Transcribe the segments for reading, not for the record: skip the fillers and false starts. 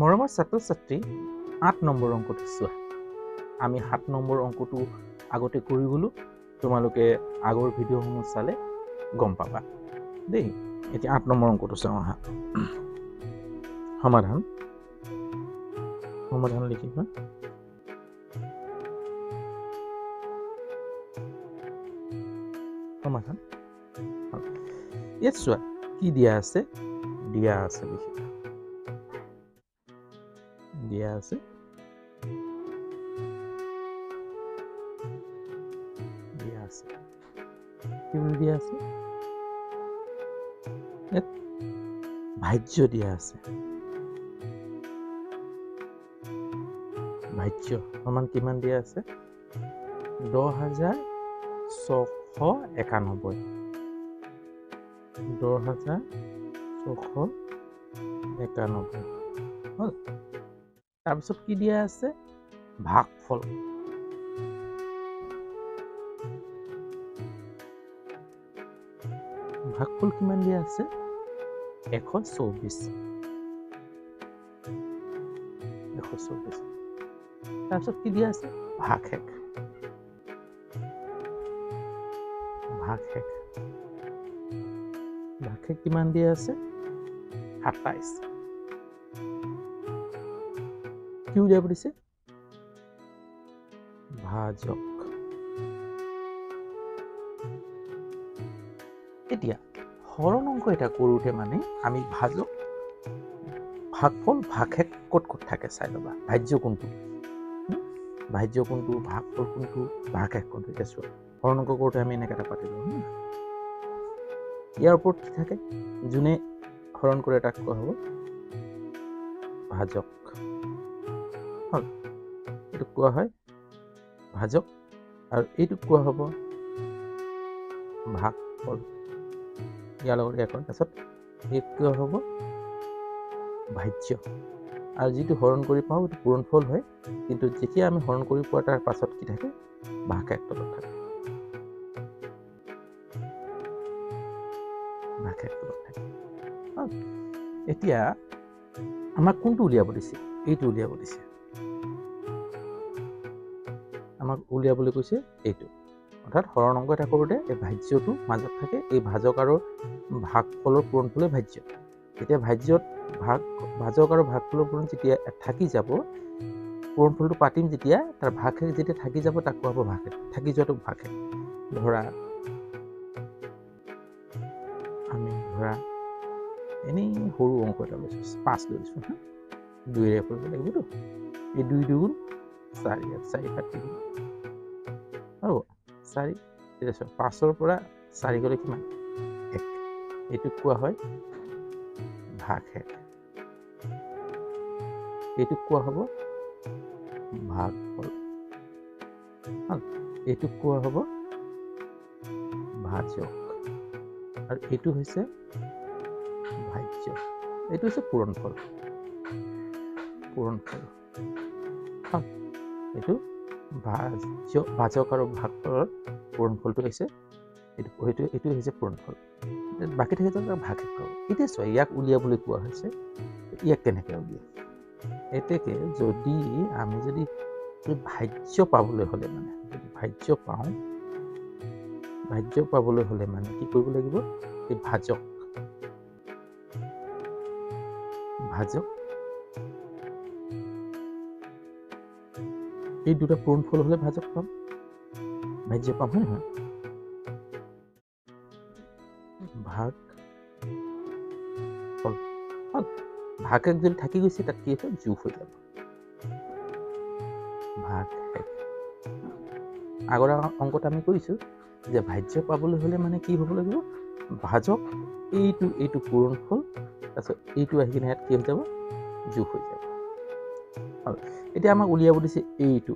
মৰমৰ ছাত্ৰ-ছাত্ৰী ৮ নম্বৰ অংকটো চোৱা। আমি ৭ নম্বৰ অংকটো আগতে কৰি গ'লো। তোমালোকে আগৰ ভিডিঅ'সমূহ চালে গম পাবা দেই। এতিয়া ৮ নম্বৰ অংকটো চাওঁ আহা। সমাধান লিখিবা। সমাধান ইয়াত চোৱা কি দিয়া আছে, দিয়া আছে লিখিবা। দিয়া আছে কি বুলি দিয়া আছে? ইয়াত ভাজ্য দিয়া আছে। ভাজ্য সমান কিমান দিয়া আছে? 10,691। 10,691 হ'ল। তাৰপিছত কি দিয়া আছে? ভাগফল। ভাগফল কিমান দিয়া আছে? 124। 124। তাৰপিছত কি দিয়া আছে? ভাগশেষ। ভাগশেষ কিমান দিয়া আছে? 27। কি উলিয়াব দিছে? ভাজক। এতিয়া হৰণ অংক এটা কৰোঁতে মানে আমি ভাজক, ভাগফল, ভাগশেষ ক'ত ক'ত থাকে চাই ল'বা। ভাজ্য কোনটো, ভাজ্য কোনটো, ভাগফল কোনটো, ভাগশেষ কোনটো। এতিয়া চোৱা হৰণ অংক কৰোঁতে আমি এনেকৈ এটা পাতিলোঁ। ইয়াৰ ওপৰত কি থাকে? যোনে হৰণ কৰে তাক কোৱা হ'ব ভাজক। হ'ল, এইটোক কোৱা হয় ভাজক আৰু এইটোক কোৱা হ'ব ভাগফল। ইয়াৰ লগত ইয়াৰ তাৰপিছত এইটো কোৱা হ'ব ভাজ্য। আৰু যিটো হৰণ কৰি পাওঁ সেইটো পূৰণফল হয়, কিন্তু যেতিয়া আমি হৰণ কৰি পোৱা তাৰ পাছত কি থাকে? ভাগশেষ তলত থাকে। ভাগশেষ তলত থাকে। এতিয়া আমাক কোনটো উলিয়াব দিছে? এইটো উলিয়াব দিছে। আমাক উলিয়াবলৈ কৈছে এইটো। অৰ্থাৎ হৰণ অংক এটা কৰোঁতে এই ভাজ্যটো মাজত থাকে। এই ভাজক আৰু ভাগফলৰ পূৰণফলে ভাজ্য। এতিয়া ভাজক আৰু ভাগফলৰ পূৰণ যেতিয়া থাকি যাব, পূৰণফলটো পাতিম যেতিয়া, তাৰ ভাগশেষ যেতিয়া থাকি যাব তাক কোৱা হ'ব ভাগশেষ। থাকি যোৱাটো ভাগশেষ। আমি এনেই সৰু অংক এটা লৈছোঁ, 5 লৈছোঁ। 2ৰে কৰিব লাগিবতো। এই 2 2 4, 4 কাটি দিম হ'ব 4। এতিয়া 5ৰ পৰা 4 গ'লে কিমান? 1। এইটোক কোৱা হয় ভাগশেষ। এইটোক কোৱা হ'ব ভাগফল। এইটোক কোৱা হ'ব ভাজক। আৰু এইটো হৈছে ভাজ্য। এইটো হৈছে পূৰণফল। এইটো ভাজক আৰু ভাগফলৰ পূৰণফলটো হৈছে এইটো হৈছে পূৰণফল। বাকী থাকে তাৰ ভাগশেষ পাব। এতিয়া চোৱা ইয়াক উলিয়াবলৈ কোৱা হৈছে। ইয়াক কেনেকৈ উলিয়াম? এতেকে আমি যদি ভাজ্য পাবলৈ হ'লে মানে ভাজ্য পাবলৈ হ'লে মানে কি কৰিব লাগিব? এই ভাজক এই দুটা পূৰণফল হ'লে ভাজক পাম, ভাজ্য পাম, হয় নহয়? ভাগফল। ভাগশেষ যদি থাকি গৈছে তাত কি হ'ব? যোগ হৈ যাব। ভাগশেষ। আগৰ অংকত আমি কৰিছোঁ যে ভাজ্য পাবলৈ হ'লে মানে কি হ'ব লাগিব? ভাজক, এইটো পূৰণফল, তাৰপিছত এইটো আহি কিনে ইয়াত কি হৈ যাব? যোগ হৈ যাব। এতিয়া আমাক উলিয়াব দিছে এইটো।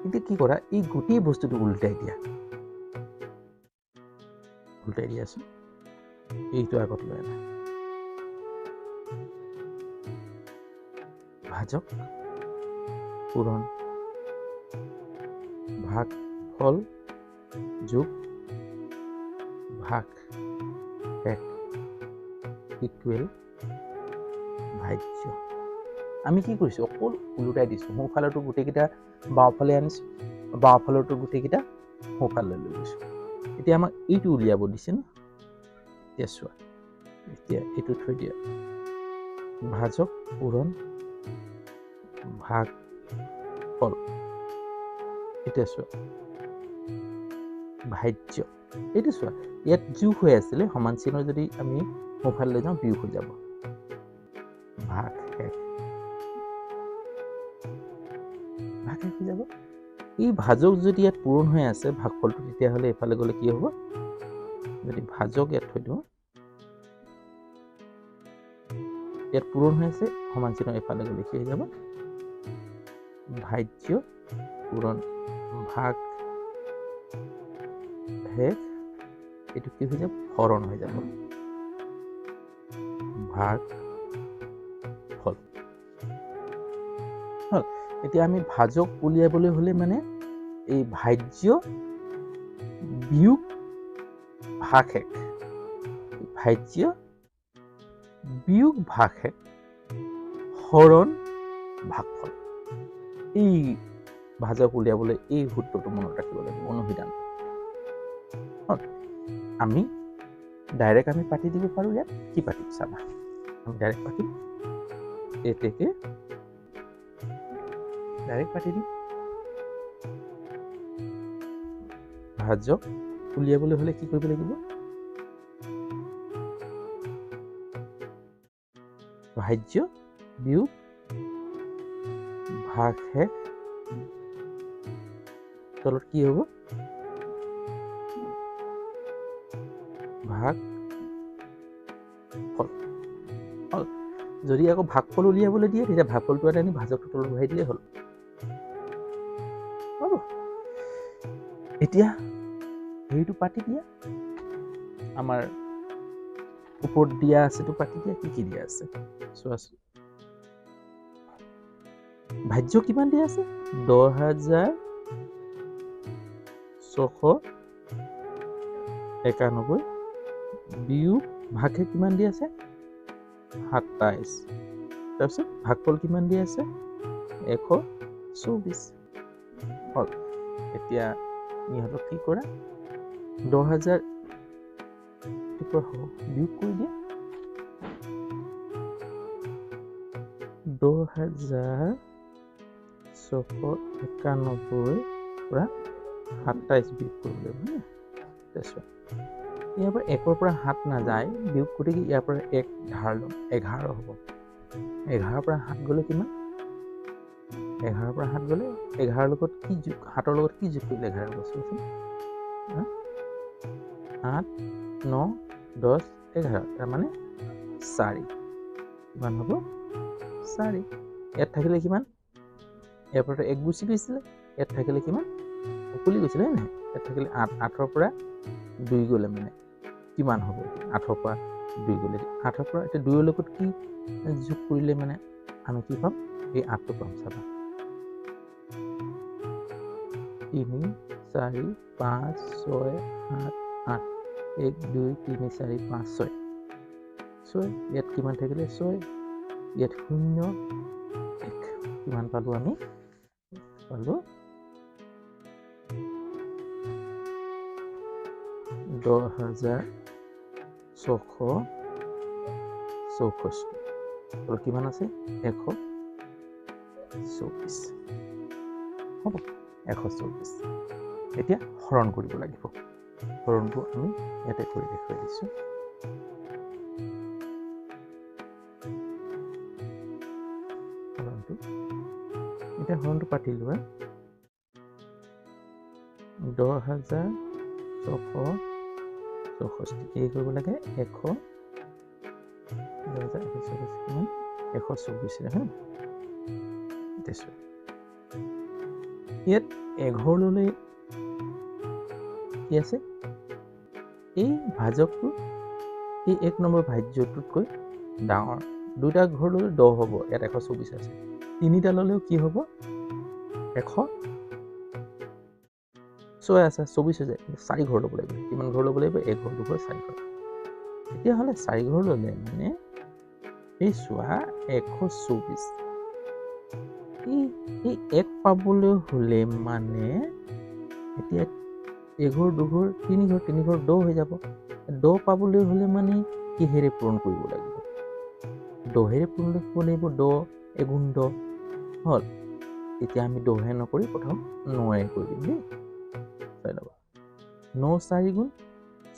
এতিয়া কি কৰা? এই গোটেই বস্তুটো উল্টাই দিয়াচোন। এইটো আগত লৈ আনা। ভাজক, পূৰণ, ভাগফল যোগ ভাগশেষ ইকুৱেল ভাজ্য। আমি কি কৰিছোঁ, অকল ওলোটাই দিছোঁ, সোঁফালৰটো গোটেইকেইটা বাওঁফালে আনিছোঁ, বাওঁফালৰটো গোটেইকেইটা সোঁফালে লৈ গৈছোঁ। এতিয়া আমাক এইটো উলিয়াব দিছে ন। এতিয়া চোৱা, এতিয়া এইটো থৈ দিয়া, ভাজক পূৰণ ভাগ ফল। এতিয়া চোৱা ভাজ্য, এইটো চোৱা ইয়াত যোগ হৈ আছিলে, সমান চিহ্ন যদি আমি সোঁফালে লৈ যাওঁ বিয়োগ হৈ যাব, ভাগ শেষ, ভাগ শেষ হৈ যাব। এই ভাজক যদি ইয়াত পূৰণ হৈ আছে ভাগফলটো, তেতিয়াহ'লে এইফালে গ'লে কি হ'ব, যদি ভাজক ইয়াত থৈ দিওঁ, ইয়াত পূৰণ হৈ আছে, সমান চিহ্ন এইফালে গ'লে কি হৈ যাব, ভাজ্য পূৰণ ভাগ শেষ, এইটো কি হৈ যাব, হৰণ হৈ যাব, ভাগ ফল। হ'ল। এতিয়া আমি ভাজক উলিয়াবলৈ হ'লে মানে এই ভাজ্য বিয়োগ ভাগ শেষ, ভাজ্য বিয়োগ ভাগ শেষ হৰণ ভাগফল। এই ভাজক উলিয়াবলৈ এই সূত্ৰটো মনত ৰাখিব লাগিব, অনুসিধান। আমি ডাইৰেক্ট আমি পাতি দিব পাৰোঁ। ইয়াত কি পাতিম চাবা, আমি ডাইৰেক্ট পাতিম, এতেকে ডাইৰেক্ট পাতি দিম। ভাজক উলিয়াবলৈ হ'লে কি কৰিব লাগিব, ভাজ্য বিয়োগ ভাগ শেষ, তলত কি হ'ব, ভাগ ফল। হ'ল। যদি আকৌ ভাগফল উলিয়াবলৈ দিয়ে, তেতিয়া ভাগফলটো এটা আনি ভাজকটো তলত বহাই দিলেই হ'ল। হ'ব। এতিয়া হেৰিটো পাতি দিয়া, আমাৰ ওপৰত দিয়া আছেটো পাতি দিয়া, কি কি দিয়া আছে চোৱাচোন। ভাজ্য কিমান দিয়া আছে, 10,691 বিয়োগ ভাগে কিমান দি আছে, 27। তাৰপিছত ভাগফল কিমান দি আছে, 124। হ'ল। এতিয়া ইহঁতক কি কৰা, 10,000 বিয়োগ কৰি দিয়া, 10,691 পৰা 27 বিয়োগ কৰিব লাগিব। ইয়াৰ পৰা 1ৰ পৰা 7 নাযায়, বিয়োগ গতিকে ইয়াৰ পৰা 1 ধাৰ ল'ম, 11 হ'ব। 11ৰ পৰা 7 গ'লে কিমান, 11ৰ পৰা 7 গ'লে 11ৰ লগত কি যোগ, 7ৰ লগত কি যোগ কৰিলে 11 হ'ব চোৱাচোন, 8, 9, 10, 11, তাৰমানে 4। কিমান হ'ব, 4। ইয়াত থাকিলে কিমান, ইয়াৰ পৰা 1 গুচি গৈছিলে, ইয়াত থাকিলে কিমান, উকলি গৈছিলে হয় নাই, ইয়াত থাকিলে 8, 8ৰ পৰা 2 গ'লে মানে কিমান হ'ব, 8ৰ পৰা 2 গ'লে, 8ৰ পৰা এতিয়া 2ৰ লগত কি যোগ কৰিলে মানে আমি কি পাম, এই 8টো পাম। চাবা 3, 4, 5, 6, 7, 8, 1, 2, 3, 4, 5, 6, 6, ইয়াত কিমান থাকিলে 6, ইয়াত 0, 1, কিমান পালোঁ আমি, পালোঁ 10,664, কিমান আছে 124। হ'ব, 124। এতিয়া হৰণ কৰিব লাগিব, হৰণটো আমি ইয়াতে কৰি দেখুৱাই দিছোঁ। এতিয়া হৰণটো পাতি লোৱা, 10,664 কি কৰিব লাগে, 124 হা। ইয়াত 11 ল'লে কি আছে, এই ভাজকটো এই 1 নম্বৰ ভাজ্যটোতকৈ ডাঙৰ, 2টা ঘৰ ল'লে 10 হ'ব, ইয়াত 124 আছে, 3টা ল'লেও কি হ'ব, 106 আছে, 24 হৈ যায়, 4 ঘৰ ল'ব লাগিব। কিমান ঘৰ ল'ব লাগিব, 1 ঘৰ, 2 ঘৰ, 4 ঘৰ। তেতিয়াহ'লে 4 ঘৰ ল'লে মানে এই চোৱা 124 এই 1 পাবলৈ হ'লে মানে এতিয়া 1 ঘৰ 2 ঘৰ 3 ঘৰ 3 ঘৰ 10 হৈ যাব 10 পাবলৈ হ'লে মানে কিহেৰে পূৰণ কৰিব লাগিব 10হেৰে পূৰণ কৰিব লাগিব 10 এগুণ 10 হ'ল এতিয়া আমি 10হে নকৰি প্ৰথম 9ৰে কৰি দিম দেই চাই ল'বা 9 4 গুণ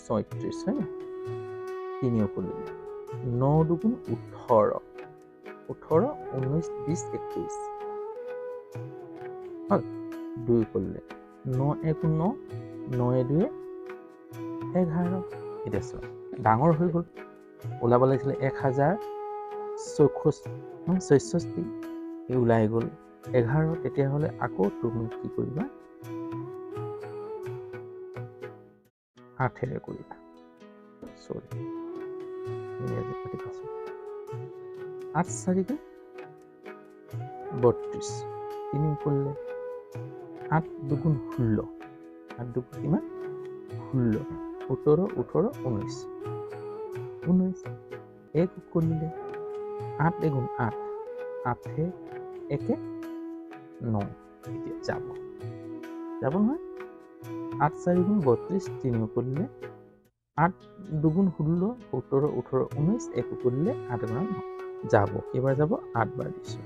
36 হয় না 3 কৰিলে 9 দুগুণ 18 19 20 21 হ'ল 2 কৰিলে 9 1 9 9 2 11 এতিয়া চোৱা ডাঙৰ হৈ গ'ল ওলাব লাগিছিলে 1064 এই ওলাই গ'ল 11 তেতিয়াহ'লে আকৌ তুমি কি কৰিবা 8ৰে কৰিবা সৰি ইংৰাজী পাতি পাইছোঁ 8 4 32 3 কৰিলে 8 দুগুণ 16 8 দুগুণ কিমান 16 17 18 19 1 কৰিলে 8 এগুণ 8 8 1 9 এতিয়া যাব নহয় 8 4 গুণ 32 3 কৰিলে 8 দুগুণ 16 17 18 19 1 কৰিলে 8 গুণ 9 যাব এবাৰ যাব 8 বাৰ দিছো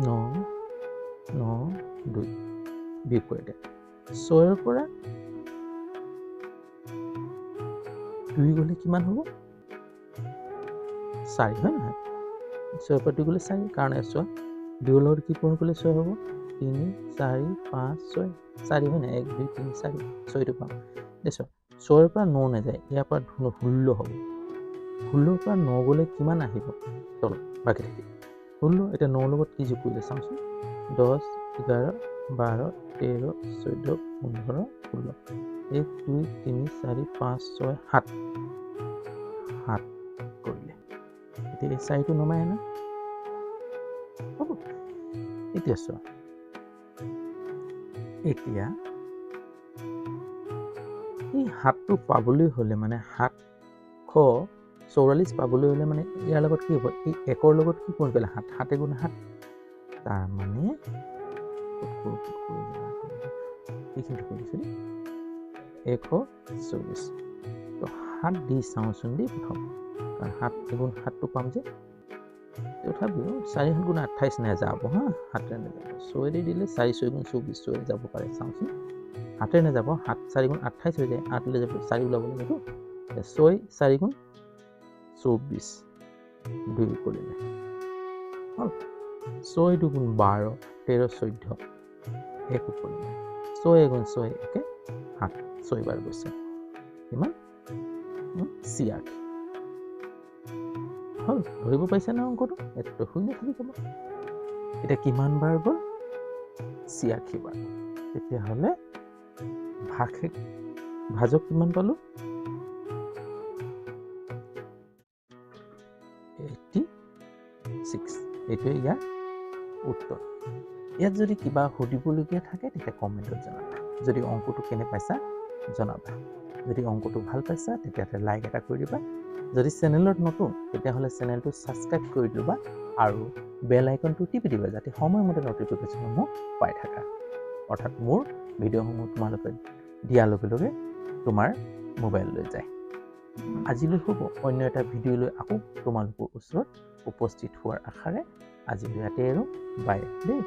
9 9 2 বিয়োগ কৰি দে 6ৰ পৰা 2 গ'লে কিমান হ'ব 4 হয় নহয় 6ৰ পৰা 2 গ'লে 4 কাৰণ চোৱা 2 লগত কি পূৰণ কৰিলে 6 হ'ব 3 4 5 6 4 হয় না 1 2 3 4 6টো পাম দেখো 6ৰ পৰা 9 নাযায় ইয়াৰ পৰা 16 হ'ব 16ৰ পৰা 9 গ'লে কিমান আহিব তল বাকি থাকিব 16 এতিয়া 9 লগত কি যোগ কৰিলে চাওঁচোন 10 11 12 13 14 15 16 1 2 3 4 5 6 7 কৰিলে এতিয়া এই 4টো নমাই না হ'ব এতিয়া চোৱা এতিয়া এই 7টো পাবলৈ হ'লে মানে 744 পাবলৈ হ'লে মানে ইয়াৰ লগত কি হ'ব এই 1ৰ লগত কি পূৰণ কৰিলে 7 7 গুণ 7 তাৰ মানে এইখিনি কৰিছোঁ 124 তো 7 দি চাওঁচোন দেই প্ৰথম কাৰণ 7 এগুণ 7টো পাম যে তথাপিও 4 গুণ 28 নাযাব হা 7ৰে নাযাব 6 দি দিলে 4 6 গুণ 24 6 যাব পাৰে চাওঁচোন 7ৰে নাযাব 7 4 গুণ 28 হৈ যায় 8 লৈ যাব 4 ওলাব লাগিব 6 4 গুণ 24 2 কৰিলে হ'ল 6 দুগুণ 12 13 14 1 কৰিলে 6 গুণ 6 একে 7 6 বাৰ গৈছে কিমান 86 হ'ল ধৰিব পাৰিছে না অংকটো এইটো শূন্য থাকি যাব এতিয়া কিমান বাৰ গ'ল 86 বাৰ তেতিয়াহ'লে ভাজক কিমান পালো 86 এইটোৱে ইয়াৰ উত্তৰ ইয়াত যদি কিবা সুধিবলগীয়া থাকে তেতিয়া কমেণ্টত জনাবা যদি অংকটো কেনে পাইছা জনাবা যদি অংকটো ভাল পাইছা তেতিয়াহ'লে লাইক এটা কৰি দিবা যদি চেনেলত নতুন তেতিয়াহ'লে চেনেলটো ছাবস্ক্ৰাইব কৰি দিবা আৰু বেল আইকনটো টিপি দিবা যাতে সময়মতে নটিফিকেশ্যনসমূহ পাই থাকা অৰ্থাৎ মোৰ ভিডিঅ'সমূহ তোমালোকে দিয়াৰ লগে লগে তোমাৰ মোবাইললৈ যায় আজিলৈ হ'ব অন্য এটা ভিডিঅ' লৈ আকৌ তোমালোকৰ ওচৰত উপস্থিত হোৱাৰ আশাৰে আজিলৈ ইয়াতে আৰু বাই দেই